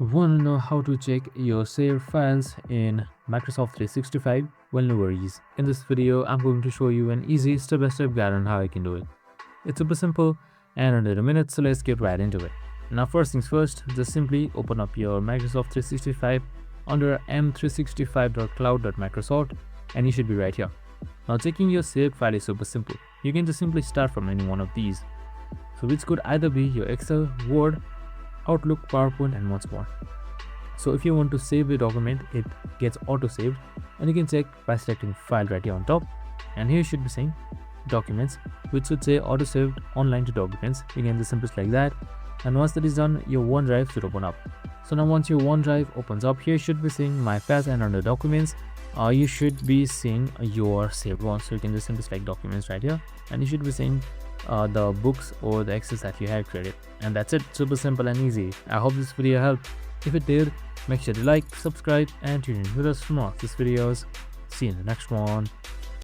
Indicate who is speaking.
Speaker 1: Want to know how to check your saved files in Microsoft 365? Well, no worries. In this video, I'm going to show you an easy step-by-step guide on how I can do it. It's super simple and under a minute, so let's get right into it. Now, first things first, just simply open up your Microsoft 365 under m365.cloud.microsoft and you should be right here. Now, checking your saved file is super simple. You can just simply start from any one of these. So which could either be your Excel, Word, Outlook, PowerPoint and much more. So if you want to save a document, it gets auto saved and you can check by selecting file right here on top, and here you should be saying documents, which should say auto saved online to documents. You can just simply select that, and once that is done, your OneDrive should open up. So now once your OneDrive opens up, here should be saying my files, and under documents you should be seeing your saved ones. So you can just simply select documents right here and you should be seeing the books or the access that you have created, and that's it. Super simple and easy. I hope this video helped. If it did, make sure to like, subscribe and tune in with us for more of these videos. See you in the next one.